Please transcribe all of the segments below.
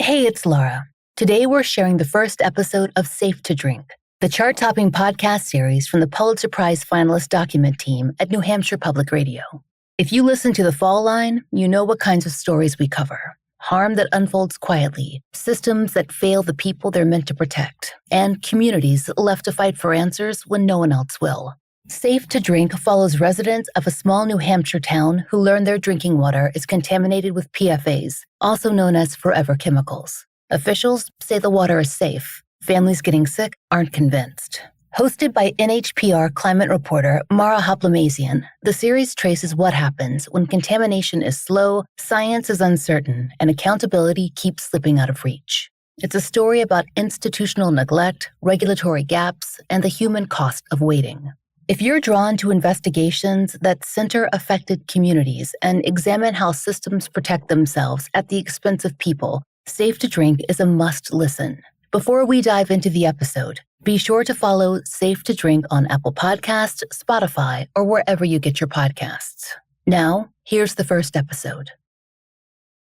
Hey, it's Laura. Today we're sharing the first episode of Safe to Drink, the chart-topping podcast series from the Pulitzer Prize-finalist Document team at New Hampshire Public Radio. If you listen to the fall line, you know what kinds of stories we cover. Harm that unfolds quietly, systems that fail the people they're meant to protect, and communities left to fight for answers when no one else will. Safe to Drink follows residents of a small New Hampshire town who learn their drinking water is contaminated with PFAS, also known as forever chemicals. Officials say the water is safe. Families getting sick aren't convinced. Hosted by NHPR climate reporter Mara Hoplamazian, the series traces what happens when contamination is slow, science is uncertain, and accountability keeps slipping out of reach. It's a story about institutional neglect, regulatory gaps, and the human cost of waiting. If you're drawn to investigations that center affected communities and examine how systems protect themselves at the expense of people, Safe to Drink is a must listen. Before we dive into the episode, be sure to follow Safe to Drink on Apple Podcasts, Spotify, or wherever you get your podcasts. Now, here's the first episode.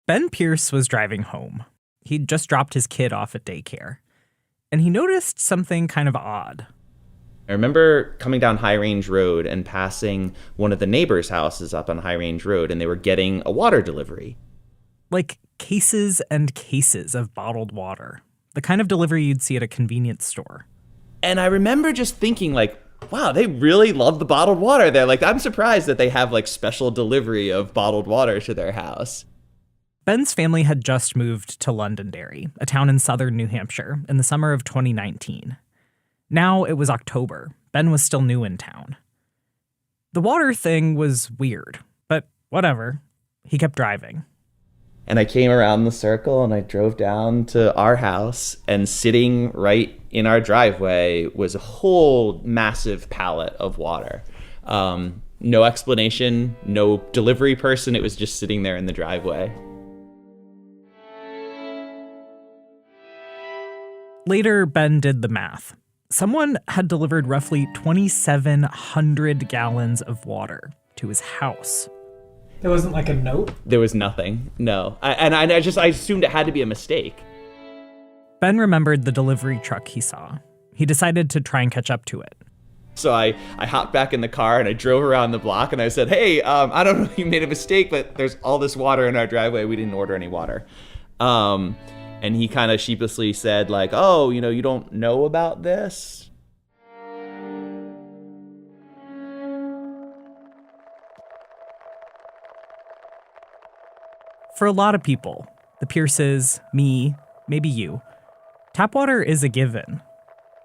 Ben Pierce was driving home. He'd just dropped his kid off at daycare, and he noticed something kind of odd. I remember coming down High Range Road and passing one of the neighbors' houses up on High Range Road, and they were getting a water delivery. Like cases and cases of bottled water. The kind of delivery you'd see at a convenience store. And I remember just thinking, like, wow, they really love the bottled water there. Like, I'm surprised that they have, like, special delivery of bottled water to their house. Ben's family had just moved to Londonderry, a town in southern New Hampshire, in the summer of 2019. Now it was October. Ben was still new in town. The water thing was weird, but whatever. He kept driving. And I came around the circle and I drove down to our house, and sitting right in our driveway was a whole massive pallet of water. No explanation, no delivery person. It was just sitting there in the driveway. Later, Ben did the math. Someone had delivered roughly 2,700 gallons of water to his house. There wasn't like a note? There was nothing, no. I assumed it had to be a mistake. Ben remembered the delivery truck he saw. He decided to try and catch up to it. So I hopped back in the car and I drove around the block and I said, hey, I don't know if you made a mistake, but there's all this water in our driveway. We didn't order any water. And he kind of sheepishly said, like, oh, you don't know about this? For a lot of people, the Pierces, me, maybe you, tap water is a given.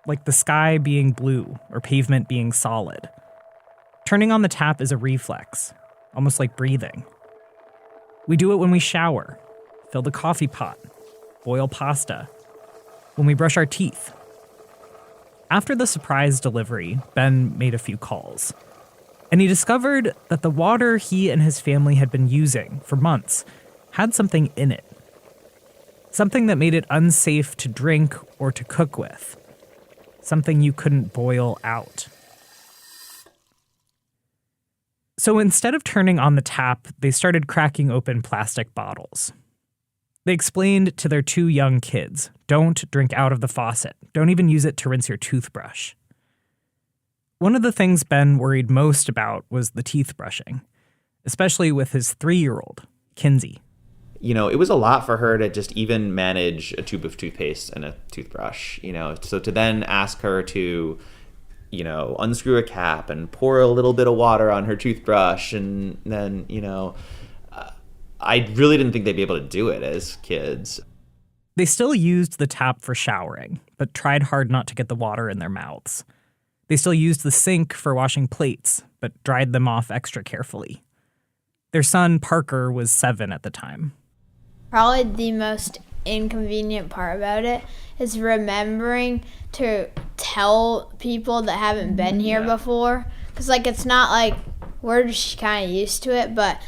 Like the sky being blue or pavement being solid. Turning on the tap is a reflex, almost like breathing. We do it when we shower, fill the coffee pot, boil pasta, when we brush our teeth. After the surprise delivery, Ben made a few calls. And he discovered that the water he and his family had been using for months had something in it. Something that made it unsafe to drink or to cook with. Something you couldn't boil out. So instead of turning on the tap, they started cracking open plastic bottles. They explained to their 2 young kids, don't drink out of the faucet. Don't even use it to rinse your toothbrush. One of the things Ben worried most about was the teeth brushing, especially with his 3-year-old, Kinsey. It was a lot for her to just even manage a tube of toothpaste and a toothbrush, So to then ask her to, unscrew a cap and pour a little bit of water on her toothbrush, and then, I really didn't think they'd be able to do it as kids. They still used the tap for showering, but tried hard not to get the water in their mouths. They still used the sink for washing plates, but dried them off extra carefully. Their son, Parker, was 7 at the time. Probably the most inconvenient part about it is remembering to tell people that haven't been here before. Because, it's not like we're just kind of used to it, but,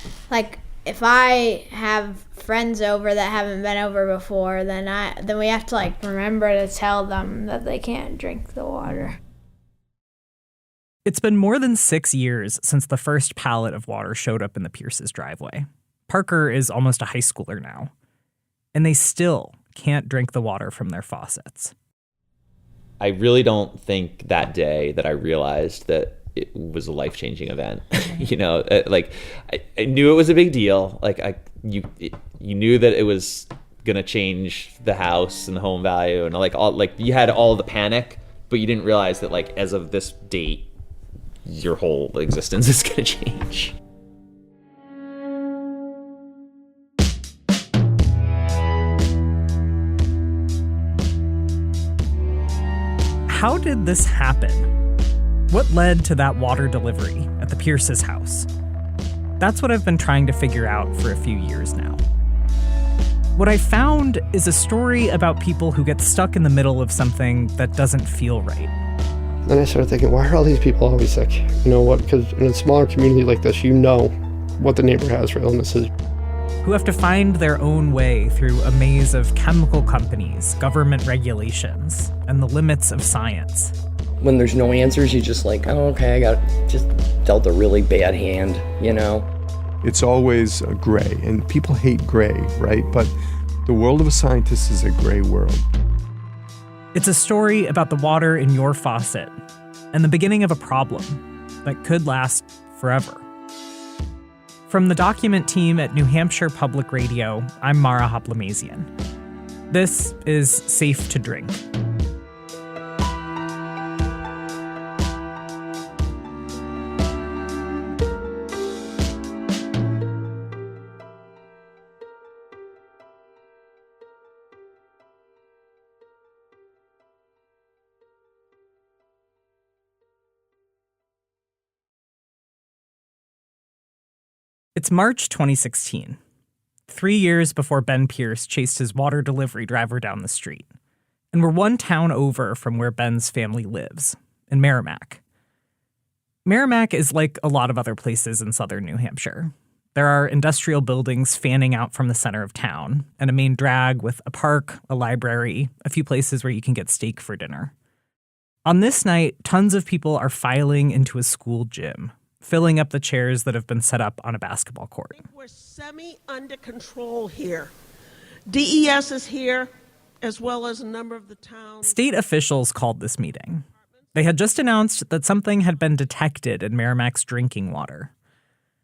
if I have friends over that haven't been over before, then we have to, remember to tell them that they can't drink the water. It's been more than 6 years since the first pallet of water showed up in the Pierce's driveway. Parker is almost a high schooler now. And they still can't drink the water from their faucets. I really don't think that day that I realized that it was a life-changing event. I knew it was a big deal. You knew that it was gonna change the house and the home value, and you had all the panic, but you didn't realize that as of this date, your whole existence is gonna change. How did this happen? What led to that water delivery at the Pierce's house? That's what I've been trying to figure out for a few years now. What I found is a story about people who get stuck in the middle of something that doesn't feel right. Then I started thinking, why are all these people always sick? You know what? Because in a smaller community like this, you know what the neighbor has for illnesses. Who have to find their own way through a maze of chemical companies, government regulations, and the limits of science. When there's no answers, you just I got just dealt a really bad hand, It's always gray, and people hate gray, right? But the world of a scientist is a gray world. It's a story about the water in your faucet and the beginning of a problem that could last forever. From the Document team at New Hampshire Public Radio, I'm Mara Hoplamazian. This is Safe to Drink. It's March 2016, 3 years before Ben Pierce chased his water delivery driver down the street. And we're one town over from where Ben's family lives, in Merrimack. Merrimack is like a lot of other places in southern New Hampshire. There are industrial buildings fanning out from the center of town, and a main drag with a park, a library, a few places where you can get steak for dinner. On this night, tons of people are filing into a school gym, filling up the chairs that have been set up on a basketball court. I think we're semi-under control here. DES is here, as well as a number of the towns. State officials called this meeting. They had just announced that something had been detected in Merrimack's drinking water.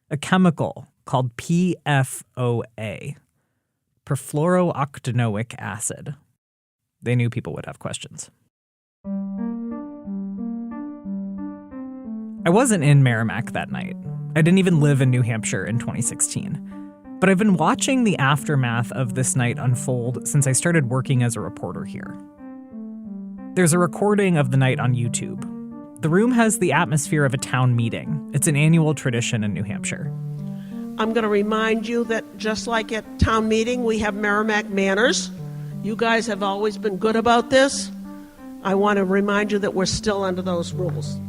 A chemical called PFOA, perfluorooctanoic acid. They knew people would have questions. I wasn't in Merrimack that night. I didn't even live in New Hampshire in 2016. But I've been watching the aftermath of this night unfold since I started working as a reporter here. There's a recording of the night on YouTube. The room has the atmosphere of a town meeting. It's an annual tradition in New Hampshire. I'm going to remind you that just like at town meeting, we have Merrimack manners. You guys have always been good about this. I want to remind you that we're still under those rules.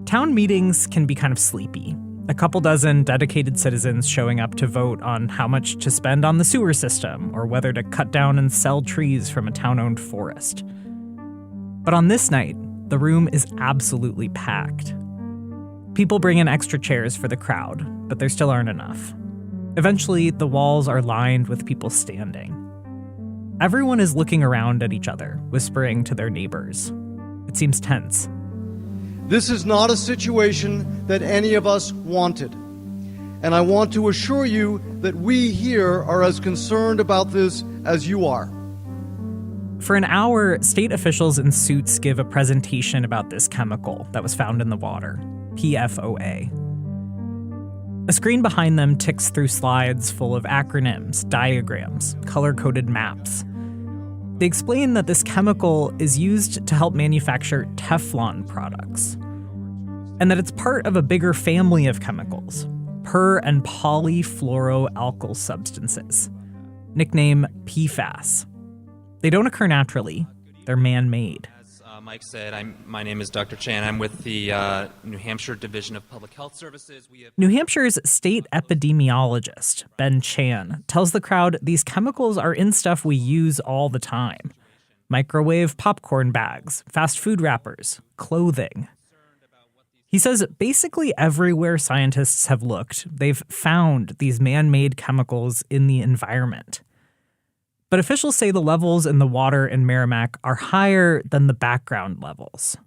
Town meetings can be kind of sleepy. A couple dozen dedicated citizens showing up to vote on how much to spend on the sewer system or whether to cut down and sell trees from a town-owned forest. But on this night, the room is absolutely packed. People bring in extra chairs for the crowd, but there still aren't enough. Eventually, the walls are lined with people standing. Everyone is looking around at each other, whispering to their neighbors. It seems tense. This is not a situation that any of us wanted. And I want to assure you that we here are as concerned about this as you are. For an hour, state officials in suits give a presentation about this chemical that was found in the water, PFOA. A screen behind them ticks through slides full of acronyms, diagrams, color-coded maps. They explain that this chemical is used to help manufacture Teflon products, and that it's part of a bigger family of chemicals, per- and polyfluoroalkyl substances, nicknamed PFAS. They don't occur naturally. They're man-made. As Mike said, my name is Dr. Chan. I'm with the New Hampshire Division of Public Health Services. New Hampshire's state epidemiologist, Ben Chan, tells the crowd these chemicals are in stuff we use all the time. Microwave popcorn bags, fast food wrappers, clothing. He says basically everywhere scientists have looked, they've found these man-made chemicals in the environment. But officials say the levels in the water in Merrimack are higher than the background levels.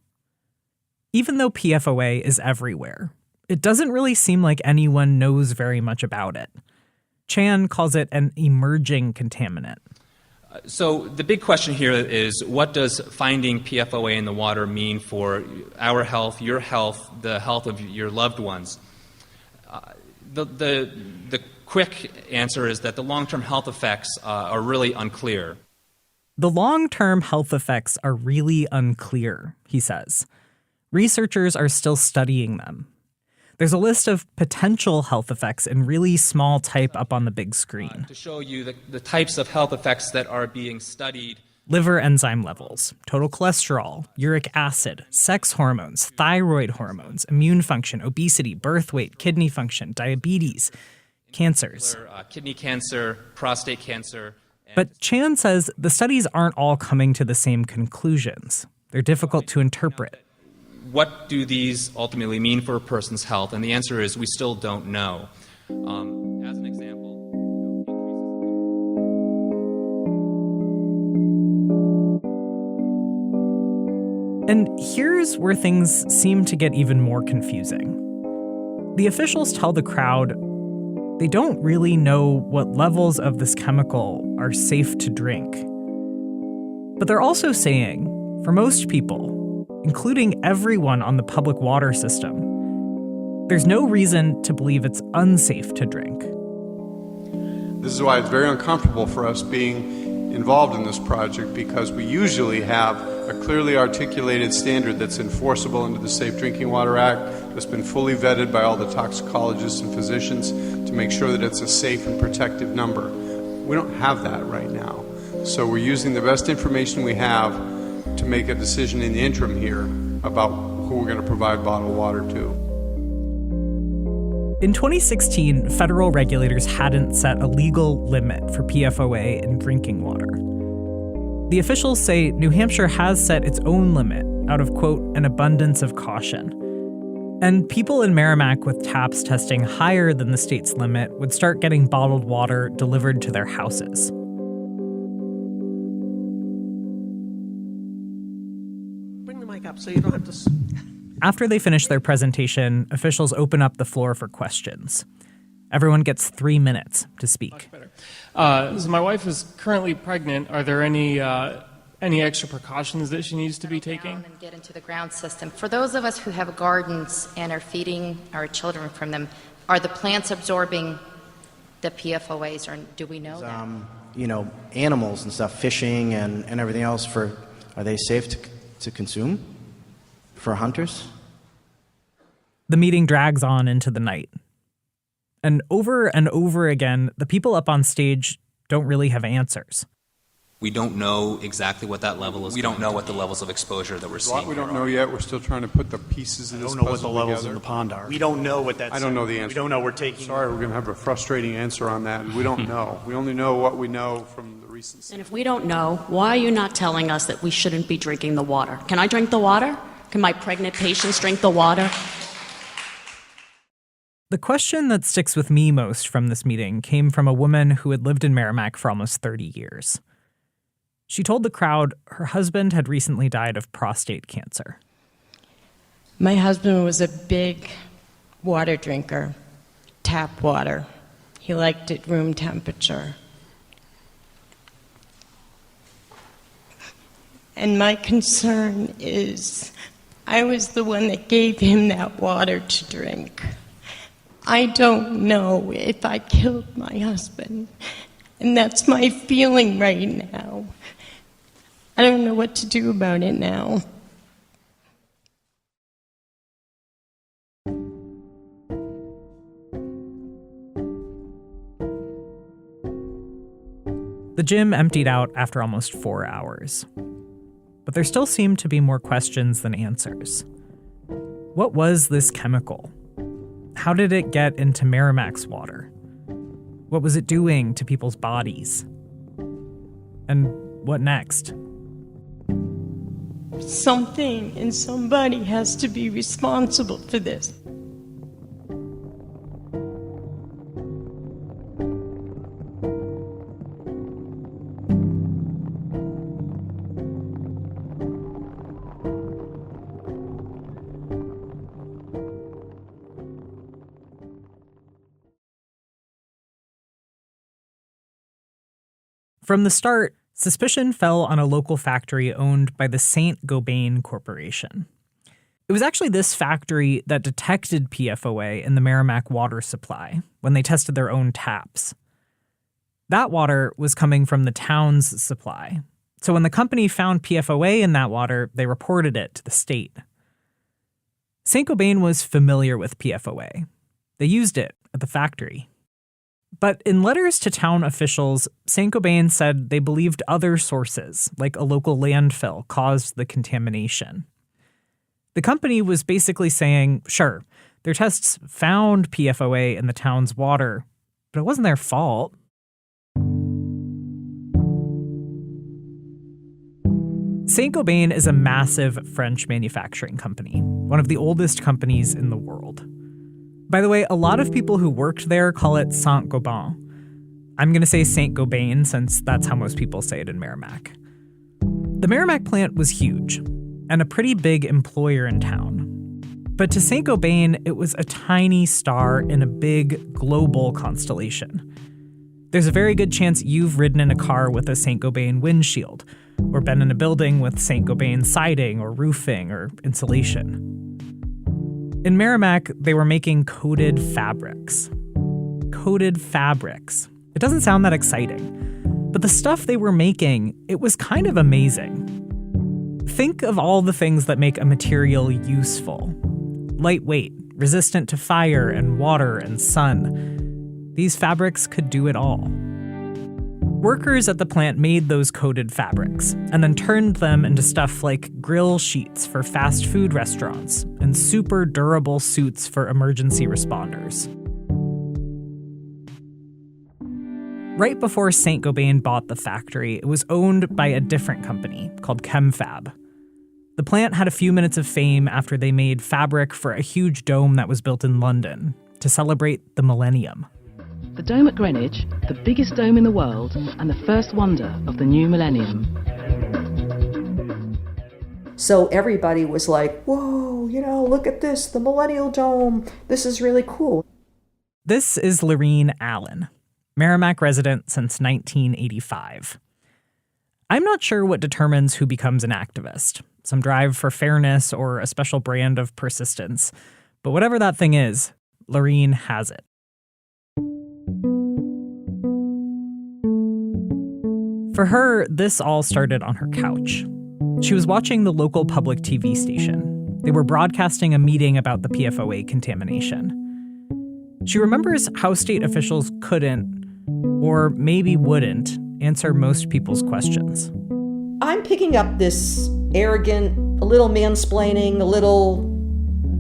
Even though PFOA is everywhere, it doesn't really seem like anyone knows very much about it. Chan calls it an emerging contaminant. So the big question here is, what does finding PFOA in the water mean for our health, your health, the health of your loved ones? The quick answer is that the long-term health effects are really unclear. The long-term health effects are really unclear, he says. Researchers are still studying them. There's a list of potential health effects in really small type up on the big screen. To show you the types of health effects that are being studied. Liver enzyme levels, total cholesterol, uric acid, sex hormones, thyroid hormones, immune function, obesity, birth weight, kidney function, diabetes, cancers. Kidney cancer, prostate cancer. But Chan says the studies aren't all coming to the same conclusions. They're difficult to interpret. What do these ultimately mean for a person's health? And the answer is we still don't know. As an example, and here's where things seem to get even more confusing. The officials tell the crowd they don't really know what levels of this chemical are safe to drink. But they're also saying, for most people, including everyone on the public water system, there's no reason to believe it's unsafe to drink. This is why it's very uncomfortable for us being involved in this project, because we usually have a clearly articulated standard that's enforceable under the Safe Drinking Water Act, that's been fully vetted by all the toxicologists and physicians to make sure that it's a safe and protective number. We don't have that right now. So we're using the best information we have to make a decision in the interim here about who we're going to provide bottled water to. In 2016, federal regulators hadn't set a legal limit for PFOA in drinking water. The officials say New Hampshire has set its own limit out of, quote, an abundance of caution. And people in Merrimack with taps testing higher than the state's limit would start getting bottled water delivered to their houses. Bring the mic up so you don't have to... After they finish their presentation, officials open up the floor for questions. Everyone gets 3 minutes to speak. So my wife is currently pregnant. Are there any extra precautions that she needs to be taking? And get into the ground system. For those of us who have gardens and are feeding our children from them, are the plants absorbing the PFOAs, or do we know that? You know, animals and stuff, fishing and everything else, are they safe to consume for hunters? The meeting drags on into the night. And over again, the people up on stage don't really have answers. We don't know exactly what that level is. We don't know what the levels of exposure that we're seeing. We don't know yet. We're still trying to put the pieces of this puzzle together. I don't know what the levels in the pond are. We don't know what that's... I don't know the answer. We don't know. We're taking... Sorry, we're going to have a frustrating answer on that. We don't know. We only know what we know from the recent... And if we don't know, why are you not telling us that we shouldn't be drinking the water? Can I drink the water? Can my pregnant patients drink the water? The question that sticks with me most from this meeting came from a woman who had lived in Merrimack for almost 30 years. She told the crowd her husband had recently died of prostate cancer. My husband was a big water drinker, tap water. He liked it room temperature. And my concern is I was the one that gave him that water to drink. I don't know if I killed my husband, and that's my feeling right now. I don't know what to do about it now. The gym emptied out after almost 4 hours. But there still seemed to be more questions than answers. What was this chemical? How did it get into Merrimack's water? What was it doing to people's bodies? And what next? Something and somebody has to be responsible for this. From the start, suspicion fell on a local factory owned by the St. Gobain Corporation. It was actually this factory that detected PFOA in the Merrimack water supply when they tested their own taps. That water was coming from the town's supply. So when the company found PFOA in that water, they reported it to the state. St. Gobain was familiar with PFOA. They used it at the factory. But in letters to town officials, St. Gobain said they believed other sources, like a local landfill, caused the contamination. The company was basically saying, sure, their tests found PFOA in the town's water, but it wasn't their fault. St. Gobain is a massive French manufacturing company, one of the oldest companies in the world. By the way, a lot of people who worked there call it Saint Gobain. I'm going to say St. Gobain since that's how most people say it in Merrimack. The Merrimack plant was huge and a pretty big employer in town. But to St. Gobain, it was a tiny star in a big global constellation. There's a very good chance you've ridden in a car with a St. Gobain windshield, or been in a building with St. Gobain siding or roofing or insulation. In Merrimack, they were making coated fabrics. Coated fabrics. It doesn't sound that exciting, but the stuff they were making, it was kind of amazing. Think of all the things that make a material useful. Lightweight, resistant to fire and water and sun. These fabrics could do it all. Workers at the plant made those coated fabrics and then turned them into stuff like grill sheets for fast food restaurants and super durable suits for emergency responders. Right before St. Gobain bought the factory, it was owned by a different company called ChemFab. The plant had a few minutes of fame after they made fabric for a huge dome that was built in London to celebrate the millennium. The dome at Greenwich, the biggest dome in the world and the first wonder of the new millennium. So everybody was like, whoa, look at this, the Millennial Dome. This is really cool. This is Lorene Allen, Merrimack resident since 1985. I'm not sure what determines who becomes an activist, some drive for fairness or a special brand of persistence. But whatever that thing is, Lorene has it. For her, this all started on her couch. She was watching the local public TV station. They were broadcasting a meeting about the PFOA contamination. She remembers how state officials couldn't, or maybe wouldn't, answer most people's questions. I'm picking up this arrogant, a little mansplaining,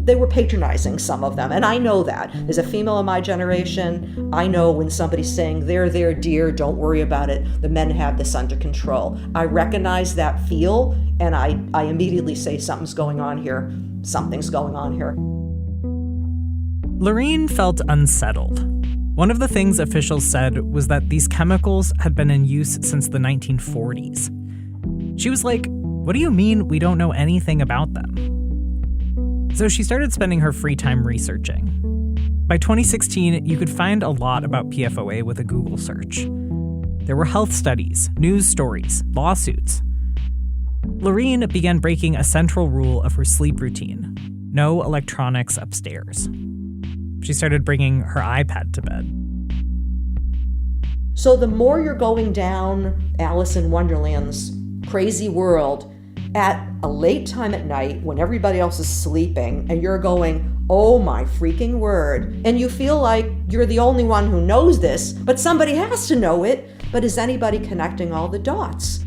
they were patronizing, some of them, and I know that. As a female in my generation, I know when somebody's saying, there, dear, don't worry about it, the men have this under control. I recognize that feel, and I immediately say something's going on here. Something's going on here. Lorene felt unsettled. One of the things officials said was that these chemicals had been in use since the 1940s. She was like, what do you mean we don't know anything about them? So she started spending her free time researching. By 2016, you could find a lot about PFOA with a Google search. There were health studies, news stories, lawsuits. Lorene began breaking a central rule of her sleep routine: no electronics upstairs. She started bringing her iPad to bed. So the more you're going down Alice in Wonderland's crazy world at a late time at night when everybody else is sleeping and you're going, oh my freaking word, and you feel like you're the only one who knows this, but somebody has to know it. But is anybody connecting all the dots?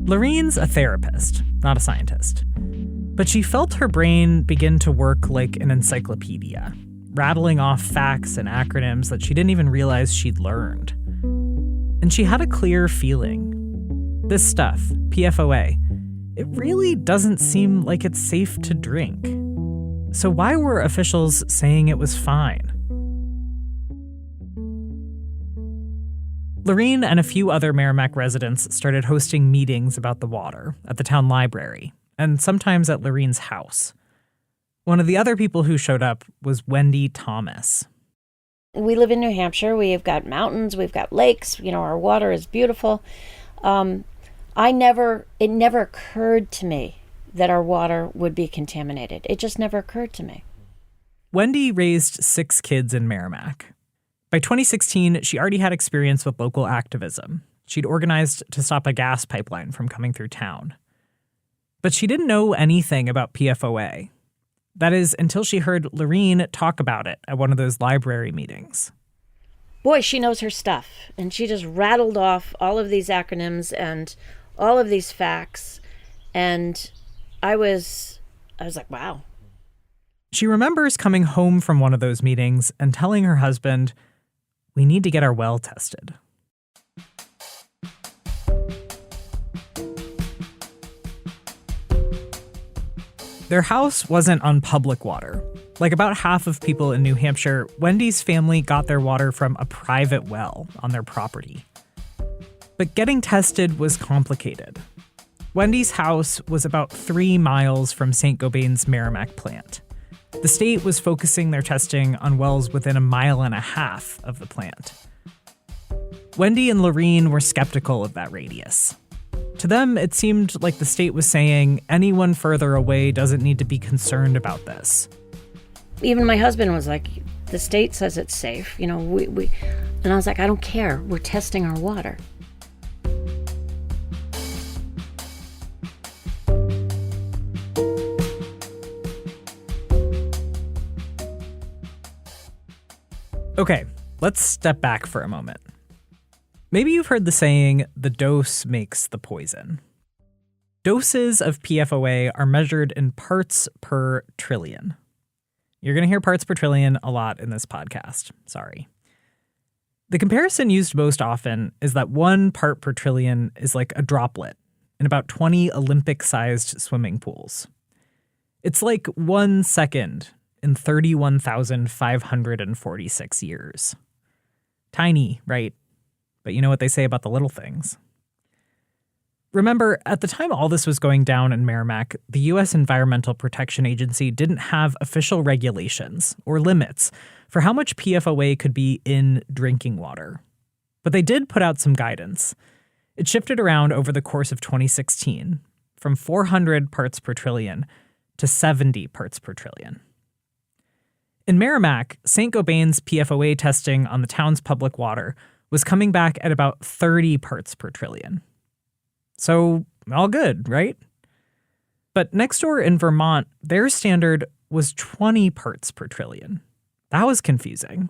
Lorene's a therapist, not a scientist. But she felt her brain begin to work like an encyclopedia, rattling off facts and acronyms that she didn't even realize she'd learned. And she had a clear feeling. This stuff, PFOA, it really doesn't seem like it's safe to drink. So why were officials saying it was fine? Lorene and a few other Merrimack residents started hosting meetings about the water at the town library, and sometimes at Lorene's house. One of the other people who showed up was Wendy Thomas. we live in New Hampshire. We've got mountains, we've got lakes, our water is beautiful. It never occurred to me that our water would be contaminated. It just never occurred to me. Wendy raised 6 kids in Merrimack. By 2016, she already had experience with local activism. She'd organized to stop a gas pipeline from coming through town. But she didn't know anything about PFOA. That is, until she heard Lorene talk about it at one of those library meetings. Boy, she knows her stuff. And she just rattled off all of these acronyms and all of these facts. And I was like, wow. She remembers coming home from one of those meetings and telling her husband, "We need to get our well tested." Their house wasn't on public water. Like about half of people in New Hampshire, Wendy's family got their water from a private well on their property. But getting tested was complicated. Wendy's house was about 3 miles from St. Gobain's Merrimack plant. The state was focusing their testing on wells within 1.5 miles of the plant. Wendy and Lorene were skeptical of that radius. To them, it seemed like the state was saying anyone further away doesn't need to be concerned about this. Even my husband was like, the state says it's safe, and I was like, I don't care. We're testing our water. Okay, let's step back for a moment. Maybe you've heard the saying, the dose makes the poison. Doses of PFOA are measured in parts per trillion. You're going to hear parts per trillion a lot in this podcast. Sorry. The comparison used most often is that 1 part per trillion is like a droplet in about 20 Olympic-sized swimming pools. It's like 1 second in 31,546 years. Tiny, right? But you know what they say about the little things. Remember, at the time all this was going down in Merrimack, the U.S. Environmental Protection Agency didn't have official regulations or limits for how much PFOA could be in drinking water. But they did put out some guidance. It shifted around over the course of 2016, from 400 parts per trillion to 70 parts per trillion. In Merrimack, St. Gobain's PFOA testing on the town's public water was coming back at about 30 parts per trillion. So, all good, right? But next door in Vermont, their standard was 20 parts per trillion. That was confusing.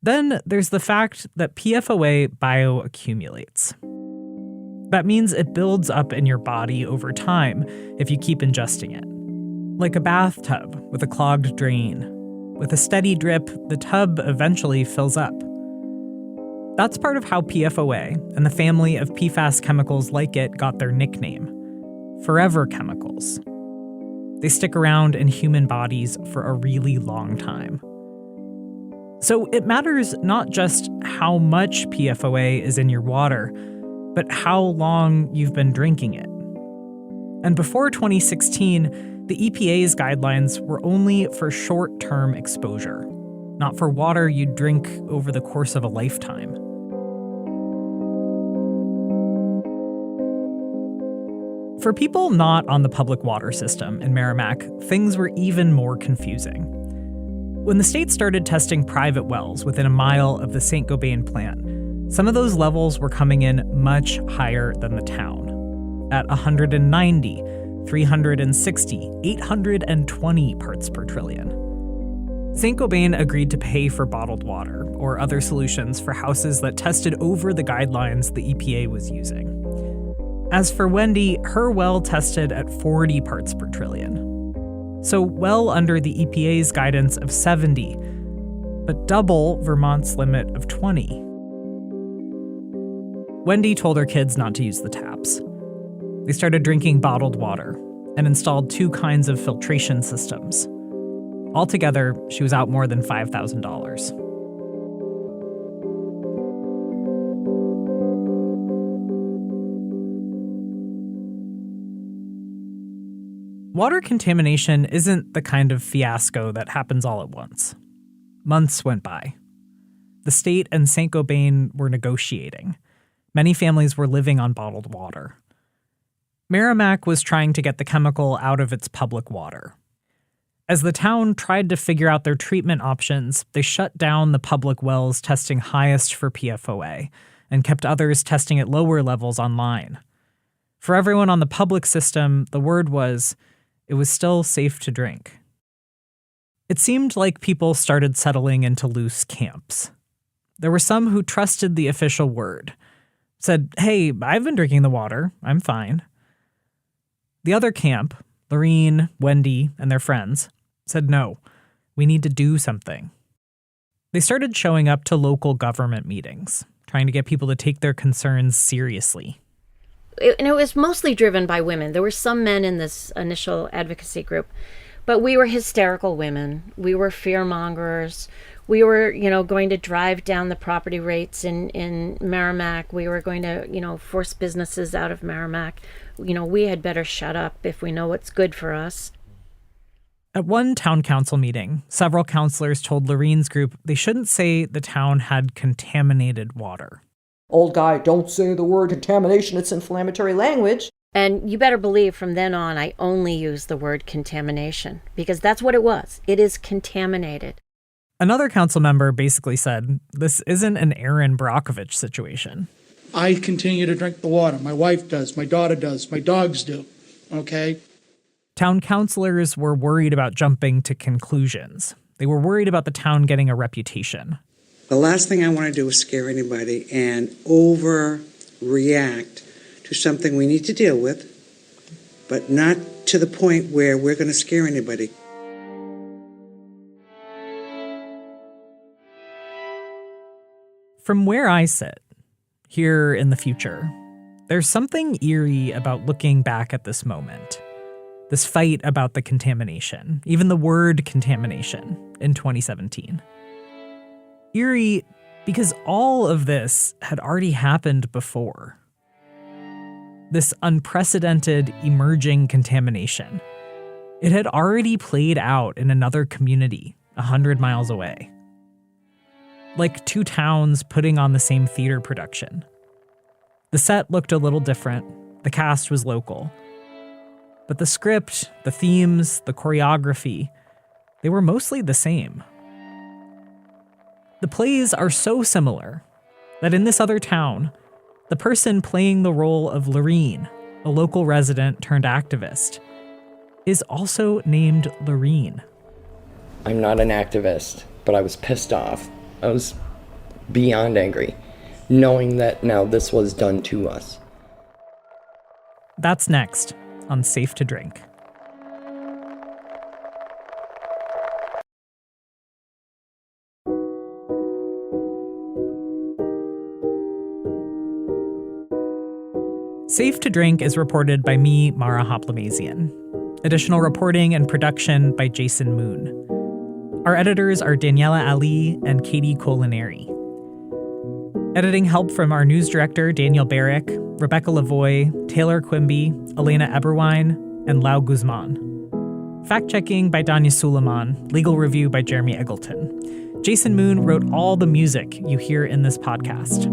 Then there's the fact that PFOA bioaccumulates. That means it builds up in your body over time if you keep ingesting it. Like a bathtub with a clogged drain. With a steady drip, the tub eventually fills up. That's part of how PFOA and the family of PFAS chemicals like it got their nickname, forever chemicals. They stick around in human bodies for a really long time. So it matters not just how much PFOA is in your water, but how long you've been drinking it. And before 2016, the EPA's guidelines were only for short-term exposure, not for water you'd drink over the course of a lifetime. For people not on the public water system in Merrimack, things were even more confusing. When the state started testing private wells within 1 mile of the St. Gobain plant, some of those levels were coming in much higher than the town, at 190, 360, 820 parts per trillion. St. Gobain agreed to pay for bottled water or other solutions for houses that tested over the guidelines the EPA was using. As for Wendy, her well tested at 40 parts per trillion. So well under the EPA's guidance of 70, but double Vermont's limit of 20. Wendy told her kids not to use the taps. They started drinking bottled water and installed 2 kinds of filtration systems. Altogether, she was out more than $5,000. Water contamination isn't the kind of fiasco that happens all at once. Months went by. The state and Saint-Gobain were negotiating. Many families were living on bottled water. Merrimack was trying to get the chemical out of its public water. As the town tried to figure out their treatment options, they shut down the public wells testing highest for PFOA and kept others testing at lower levels online. For everyone on the public system, the word was, it was still safe to drink. It seemed like people started settling into loose camps. There were some who trusted the official word, said, hey, I've been drinking the water, I'm fine. The other camp, Lorene, Wendy, and their friends, said no, we need to do something. They started showing up to local government meetings, trying to get people to take their concerns seriously. And it was mostly driven by women. There were some men in this initial advocacy group, but we were hysterical women. We were fear-mongers. We were, going to drive down the property rates in Merrimack. We were going to, force businesses out of Merrimack. We had better shut up if we know what's good for us. At one town council meeting, several councilors told Lorene's group they shouldn't say the town had contaminated water. Old guy, don't say the word contamination, it's inflammatory language. And you better believe from then on, I only use the word contamination, because that's what it was. It is contaminated. Another council member basically said, this isn't an Erin Brockovich situation. I continue to drink the water. My wife does, my daughter does, my dogs do, okay? Town councilors were worried about jumping to conclusions. They were worried about the town getting a reputation. The last thing I want to do is scare anybody and overreact to something we need to deal with, but not to the point where we're going to scare anybody. From where I sit, here in the future, there's something eerie about looking back at this moment. This fight about the contamination, even the word contamination, in 2017. Eerie because all of this had already happened before. This unprecedented emerging contamination. It had already played out in another community 100 miles away. Like two towns putting on the same theater production. The set looked a little different. The cast was local. But the script, the themes, the choreography, they were mostly the same. The plays are so similar that in this other town, the person playing the role of Lorene, a local resident turned activist, is also named Lorene. I'm not an activist, but I was pissed off. I was beyond angry, knowing that now this was done to us. That's next on Safe to Drink. Safe to Drink is reported by me, Mara Hoplamazian. Additional reporting and production by Jason Moon. Our editors are Daniela Ali and Katie Colinari. Editing help from our news director, Daniel Barrick, Rebecca Lavoie, Taylor Quimby, Elena Eberwein, and Lau Guzman. Fact-checking by Danya Suleiman, legal review by Jeremy Eggleton. Jason Moon wrote all the music you hear in this podcast.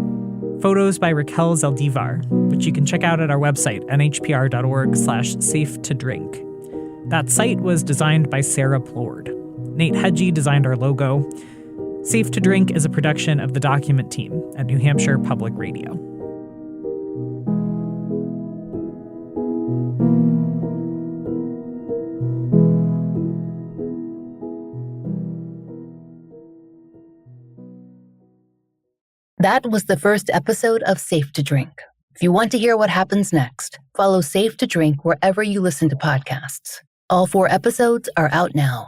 Photos by Raquel Zaldivar, which you can check out at our website, nhpr.org/safe-to-drink. That site was designed by Sarah Plord. Nate Hedgie designed our logo. Safe to Drink is a production of the Document team at New Hampshire Public Radio. That was the first episode of Safe to Drink. If you want to hear what happens next, follow Safe to Drink wherever you listen to podcasts. All 4 episodes are out now.